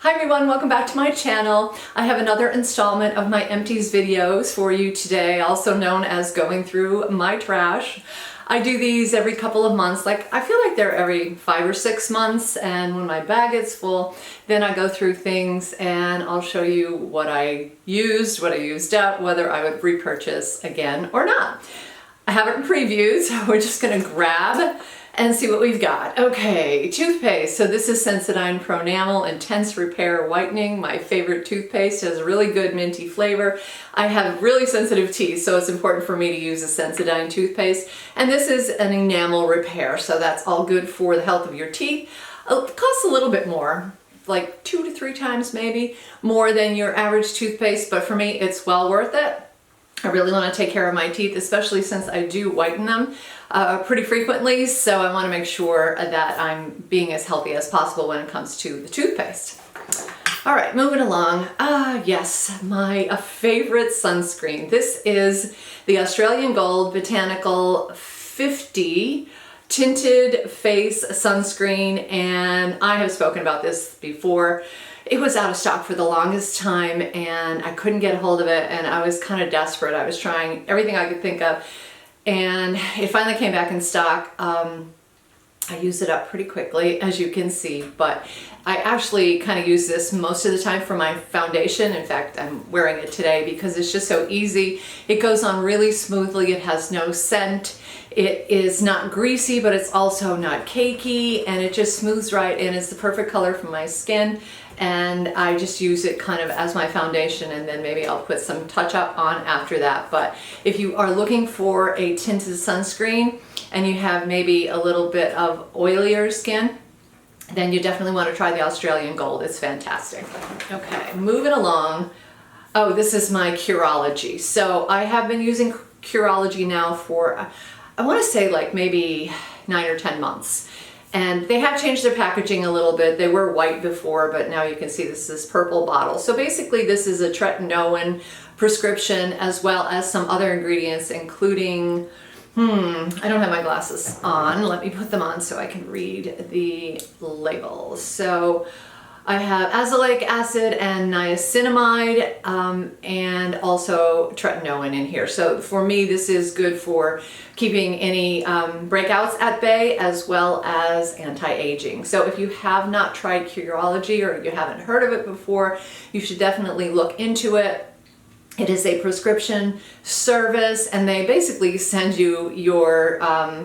Hi everyone, welcome back to my channel. I have another installment of my Empties videos for you today, also known as going through my trash. I do these every couple of months, I feel like they're every 5 or 6 months, and when my bag gets full, then I go through things and I'll show you what I used up, whether I would repurchase again or not. I haven't previewed, so we're just gonna grab and see what we've got. Okay, toothpaste. So this is Sensodyne Pronamel Intense Repair Whitening. My favorite toothpaste. Has a really good minty flavor. I have really sensitive teeth, so it's important for me to use a Sensodyne toothpaste. And this is an enamel repair, so that's all good for the health of your teeth. It costs a little bit more, like 2 to 3 times maybe more than your average toothpaste, but for me it's well worth it. I really want to take care of my teeth, especially since I do whiten them pretty frequently, so I want to make sure that I'm being as healthy as possible when it comes to the toothpaste. All right, moving along. Yes, my favorite sunscreen. This is the Australian Gold Botanical 50 Tinted Face Sunscreen, and I have spoken about this before. It was out of stock for the longest time and I couldn't get a hold of it, and I was kind of desperate. I was trying everything I could think of, and it finally came back in stock. I used it up pretty quickly, as you can see, but I actually kind of use this most of the time for my foundation. In fact, I'm wearing it today because it's just so easy. It goes on really smoothly. It has no scent. It is not greasy, but it's also not cakey, and it just smooths right in. It's the perfect color for my skin, and I just use it kind of as my foundation, and then maybe I'll put some touch up on after that. But if you are looking for a tinted sunscreen and you have maybe a little bit of oilier skin, then you definitely want to try the Australian Gold. It's fantastic. Okay, moving along. Oh, this is my Caudalie. So I have been using Caudalie now for, I want to say like maybe 9 or 10 months. And they have changed their packaging a little bit. They were white before, but now you can see this purple bottle. So basically this is a tretinoin prescription, as well as some other ingredients, including, I don't have my glasses on. Let me put them on so I can read the labels. So I have azelaic acid and niacinamide, and also tretinoin in here. So for me, this is good for keeping any breakouts at bay, as well as anti-aging. So if you have not tried Caudalie, or you haven't heard of it before, you should definitely look into it. It is a prescription service, and they basically send you your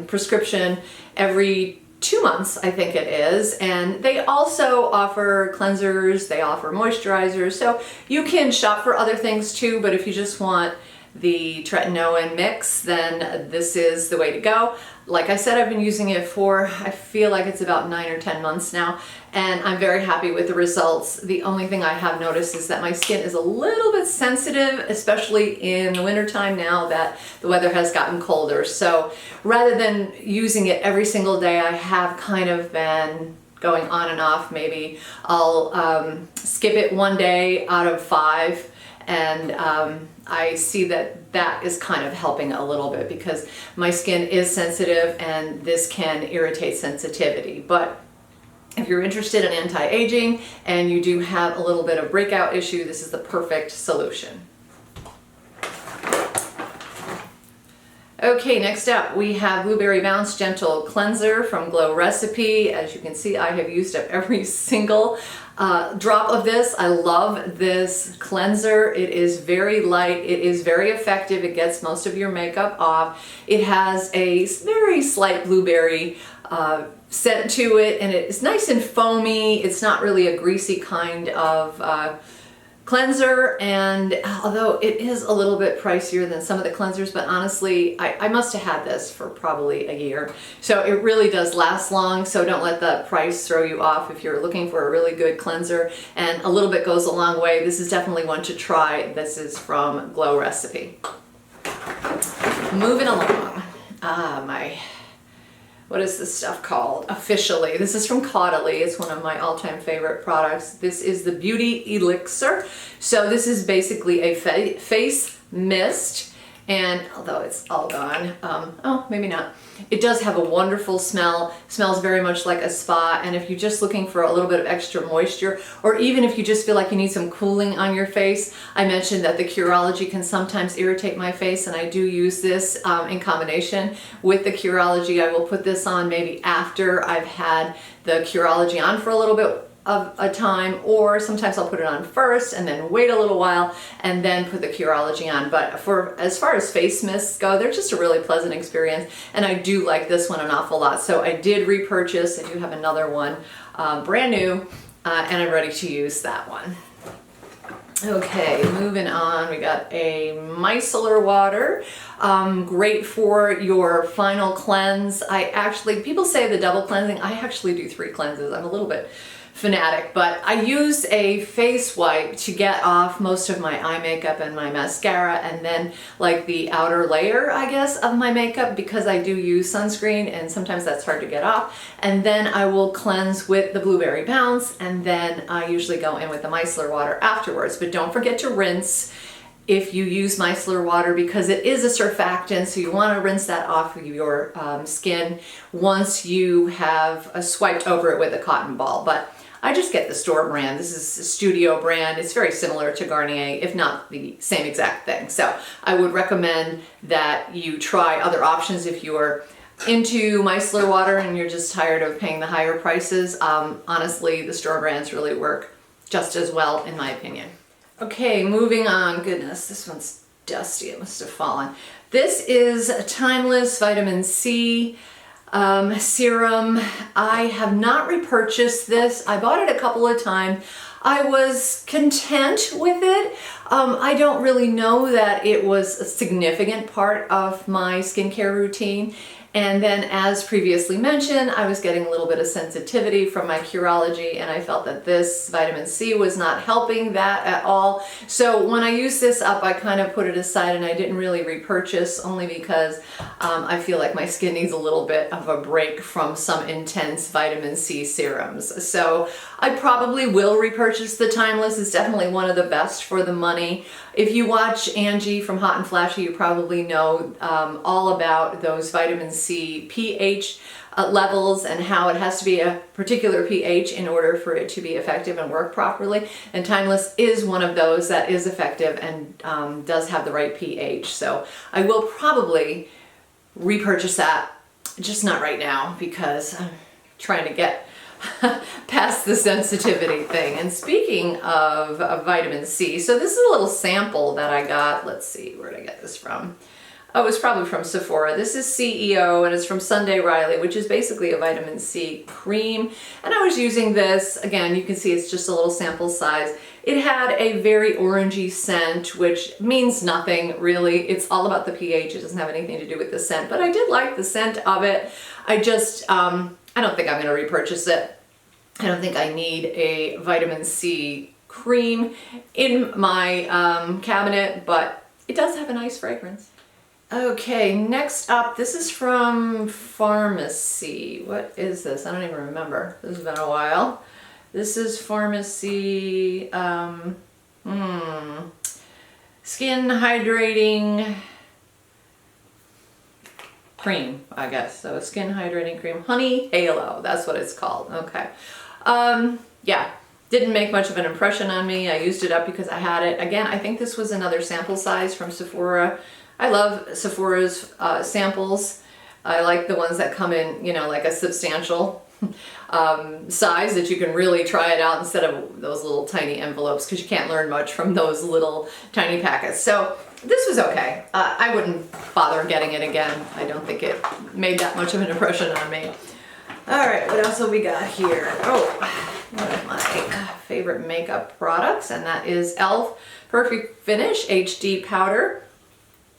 prescription every 2 months, I think it is, and they also offer cleansers, they offer moisturizers, so you can shop for other things too, but if you just want the tretinoin mix, then this is the way to go. Like I said, I've been using it for, I feel like it's about 9 or 10 months now, and I'm very happy with the results. The only thing I have noticed is that my skin is a little bit sensitive, especially in the wintertime now that the weather has gotten colder. So rather than using it every single day, I have kind of been going on and off. Maybe I'll skip it 1 day out of 5, and I see that that is kind of helping a little bit, because my skin is sensitive and this can irritate sensitivity. But if you're interested in anti-aging and you do have a little bit of breakout issue, this is the perfect solution. Okay, next up we have Blueberry Bounce Gentle Cleanser from Glow Recipe. As you can see, I have used up every single drop of this. I love this cleanser. It is very light. It is very effective. It gets most of your makeup off. It has a very slight blueberry scent to it, and it's nice and foamy. It's not really a greasy kind of cleanser, and although it is a little bit pricier than some of the cleansers, but honestly I must have had this for probably a year, so it really does last long. So don't let the price throw you off if you're looking for a really good cleanser, and a little bit goes a long way. This is definitely one to try. This is from Glow Recipe. Moving along, what is this stuff called? Officially. This is from Caudalie. It's one of my all-time favorite products. This is the Beauty Elixir. So this is basically a face mist, And although it's all gone, oh, maybe not. It does have a wonderful smell, smells very much like a spa. And if you're just looking for a little bit of extra moisture, or even if you just feel like you need some cooling on your face, I mentioned that the Curology can sometimes irritate my face, and I do use this in combination with the Curology. I will put this on maybe after I've had the Curology on for a little bit of a time, or sometimes I'll put it on first and then wait a little while and then put the Curology on. But for as far as face mists go, they're just a really pleasant experience, and I do like this one an awful lot. So I did repurchase. I do have another one brand new, and I'm ready to use that one. Okay, moving on, we got a micellar water, great for your final cleanse. People say the double cleansing, I actually do 3 cleanses. I'm a little bit fanatic, but I use a face wipe to get off most of my eye makeup and my mascara, and then like the outer layer, I guess, of my makeup, because I do use sunscreen and sometimes that's hard to get off. And then I will cleanse with the Blueberry Bounce, and then I usually go in with the micellar water afterwards. But don't forget to rinse if you use micellar water, because it is a surfactant, so you want to rinse that off of your skin once you have swiped over it with a cotton ball. But I just get the store brand. This is a Studio brand. It's very similar to Garnier, if not the same exact thing. So I would recommend that you try other options if you're into micellar water and you're just tired of paying the higher prices. Honestly, the store brands really work just as well, in my opinion. Okay, moving on. Goodness, this one's dusty. It must have fallen. This is a Timeless Vitamin C serum. I have not repurchased this. I bought it a couple of times. I was content with it. I don't really know that it was a significant part of my skincare routine. And then, as previously mentioned, I was getting a little bit of sensitivity from my Curology, and I felt that this vitamin C was not helping that at all. So when I used this up, I kind of put it aside and I didn't really repurchase, only because I feel like my skin needs a little bit of a break from some intense vitamin C serums. So I probably will repurchase the Timeless. It's definitely one of the best for the money. If you watch Angie from Hot and Flashy, you probably know all about those vitamin C pH levels and how it has to be a particular pH in order for it to be effective and work properly. And Timeless is one of those that is effective and does have the right pH. So I will probably repurchase that, just not right now, because I'm trying to get past the sensitivity thing. And speaking of vitamin C, so this is a little sample that I got. Let's see, where did I get this from? Oh, it was probably from Sephora. This is CEO, and it's from Sunday Riley, which is basically a vitamin C cream. And I was using this, again, you can see it's just a little sample size. It had a very orangey scent, which means nothing really. It's all about the pH. It doesn't have anything to do with the scent, but I did like the scent of it. I just, I don't think I'm going to repurchase it. I don't think I need a vitamin C cream in my cabinet, but it does have a nice fragrance. Okay, next up, this is from Pharmacy. What is this? I don't even remember. This has been a while. This is Pharmacy Skin Hydrating Cream, I guess. So Skin Hydrating Cream. Honey Halo, that's what it's called. Okay. Yeah, didn't make much of an impression on me. I used it up because I had it. Again, I think this was another sample size from Sephora. I love Sephora's samples. I like the ones that come in, you know, like a substantial size that you can really try it out instead of those little tiny envelopes, because you can't learn much from those little tiny packets. So this was okay. I wouldn't bother getting it again. I don't think it made that much of an impression on me. All right, what else have we got here? Oh, one of my favorite makeup products, and that is e.l.f. Perfect Finish HD Powder.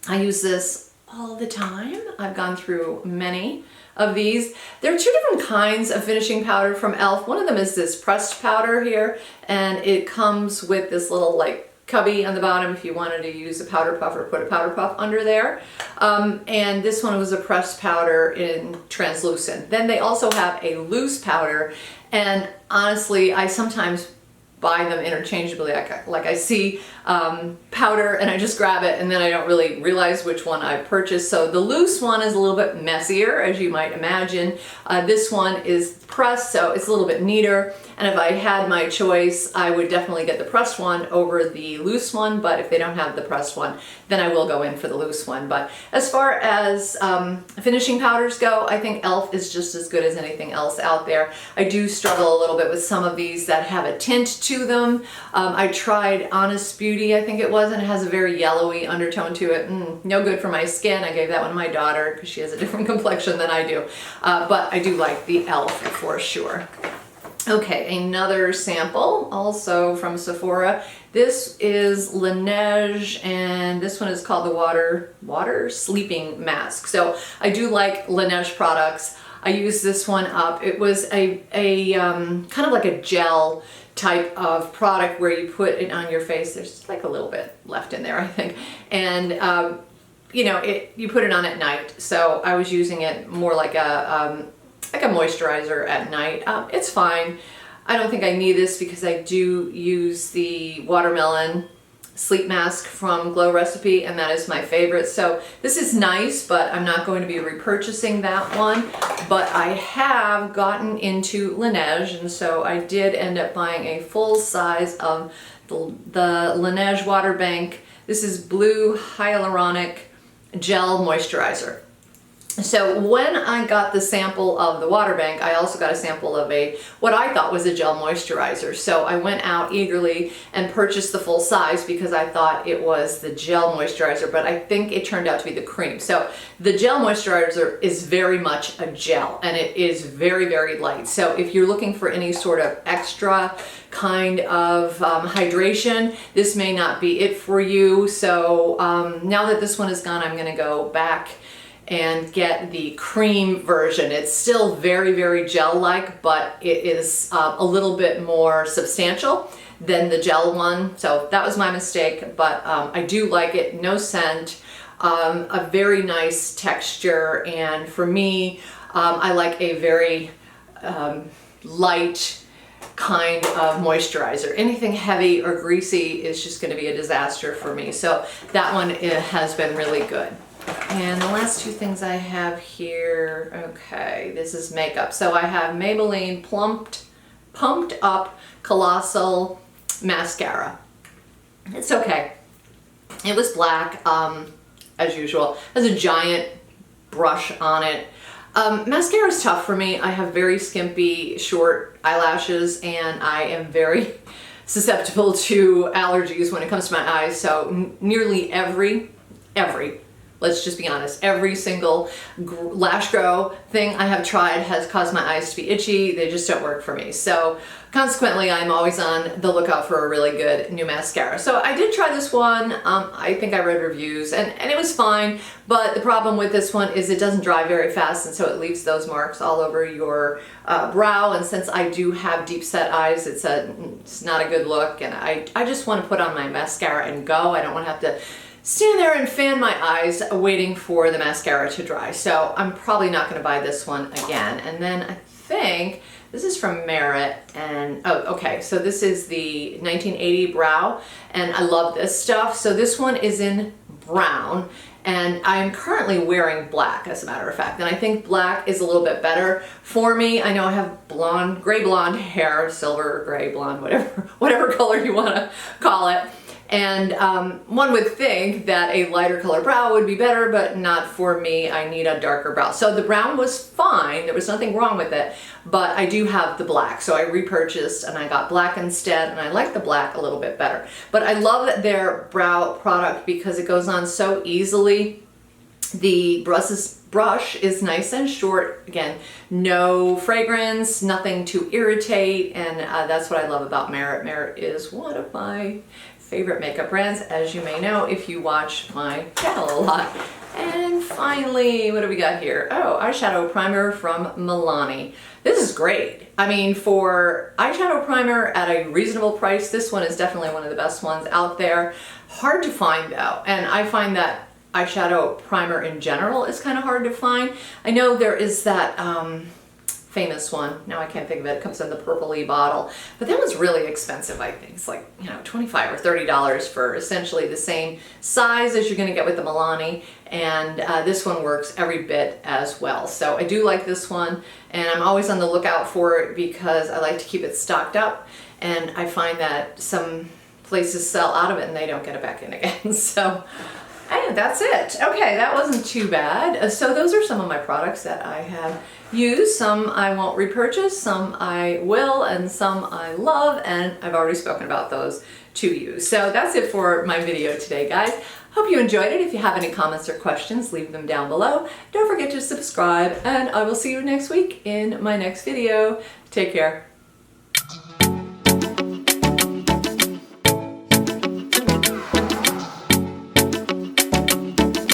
I use this all the time. I've gone through many of these. There are two different kinds of finishing powder from e.l.f. One of them is this pressed powder here, and it comes with this little like cubby on the bottom if you wanted to use a powder puff or put a powder puff under there. And this one was a pressed powder in translucent. Then they also have a loose powder, and honestly, I sometimes buy them interchangeably. Like I see powder and I just grab it and then I don't really realize which one I purchased. So the loose one is a little bit messier, as you might imagine. This one is pressed, so it's a little bit neater. And if I had my choice, I would definitely get the pressed one over the loose one, but if they don't have the pressed one, then I will go in for the loose one. But as far as finishing powders go, I think e.l.f. is just as good as anything else out there. I do struggle a little bit with some of these that have a tint to them. I tried Honest Beauty, I think it was, and it has a very yellowy undertone to it. No good for my skin. I gave that one to my daughter because she has a different complexion than I do. But I do like the e.l.f. for sure. Okay, another sample, also from Sephora. This is Laneige, and this one is called the Water Sleeping Mask. So I do like Laneige products. I used this one up. It was a kind of like a gel type of product where you put it on your face. There's like a little bit left in there, I think. And you know, you put it on at night. So I was using it more like a moisturizer at night. It's fine. I don't think I need this because I do use the watermelon sleep mask from Glow Recipe, and that is my favorite. So this is nice, but I'm not going to be repurchasing that one. But I have gotten into Laneige, and so I did end up buying a full size of the Laneige Water Bank. This is Blue Hyaluronic Gel Moisturizer. So when I got the sample of the water bank, I also got a sample of what I thought was a gel moisturizer. So I went out eagerly and purchased the full size because I thought it was the gel moisturizer, but I think it turned out to be the cream. So the gel moisturizer is very much a gel, and it is very, very light. So if you're looking for any sort of extra kind of hydration, this may not be it for you. So now that this one is gone, I'm gonna go back and get the cream version. It's still very, very gel-like, but it is a little bit more substantial than the gel one. So that was my mistake, but I do like it. No scent, a very nice texture, and for me, I like a very light kind of moisturizer. Anything heavy or greasy is just going to be a disaster for me. So that one has been really good. And the last two things I have here, okay, this is makeup. So I have Maybelline Pumped Up Colossal Mascara. It's okay. It was black, as usual. It has a giant brush on it. Mascara is tough for me. I have very skimpy, short eyelashes, and I am very susceptible to allergies when it comes to my eyes. So nearly every let's just be honest, every single lash grow thing I have tried has caused my eyes to be itchy. They just don't work for me. So consequently, I'm always on the lookout for a really good new mascara. So I did try this one. I think I read reviews and it was fine, but the problem with this one is it doesn't dry very fast, and so it leaves those marks all over your brow. And since I do have deep set eyes, it's not a good look, and I just want to put on my mascara and go. I don't want to have to stand there and fan my eyes waiting for the mascara to dry. So I'm probably not going to buy this one again. And then I think this is from Merit, and oh, okay, so this is the 1980 Brow, and I love this stuff. So this one is in brown, and I'm currently wearing black, as a matter of fact, and I think black is a little bit better for me. I know I have gray blonde hair, silver, gray, blonde, whatever color you want to call it. And one would think that a lighter color brow would be better, but not for me. I need a darker brow. So the brown was fine. There was nothing wrong with it, but I do have the black. So I repurchased and I got black instead, and I like the black a little bit better. But I love their brow product because it goes on so easily. The brush is nice and short. Again, no fragrance, nothing to irritate, and that's what I love about Merit. Merit is one of my favorite makeup brands, as you may know if you watch my channel a lot. And finally, what do we got here? Oh, eyeshadow primer from Milani. This is great. I mean, for eyeshadow primer at a reasonable price, this one is definitely one of the best ones out there. Hard to find though, and I find that eyeshadow primer in general is kind of hard to find. I know there is that famous one. Now I can't think of it. It comes in the purpley bottle. But that one's really expensive, I think. It's like, you know, $25 or $30 for essentially the same size as you're going to get with the Milani. And this one works every bit as well. So I do like this one, and I'm always on the lookout for it because I like to keep it stocked up. And I find that some places sell out of it and they don't get it back in again. So and that's it. Okay, that wasn't too bad. So those are some of my products that I have used. Some I won't repurchase, some I will, and some I love, and I've already spoken about those to you. So that's it for my video today, guys. Hope you enjoyed it. If you have any comments or questions, leave them down below. Don't forget to subscribe, and I will see you next week in my next video. Take care.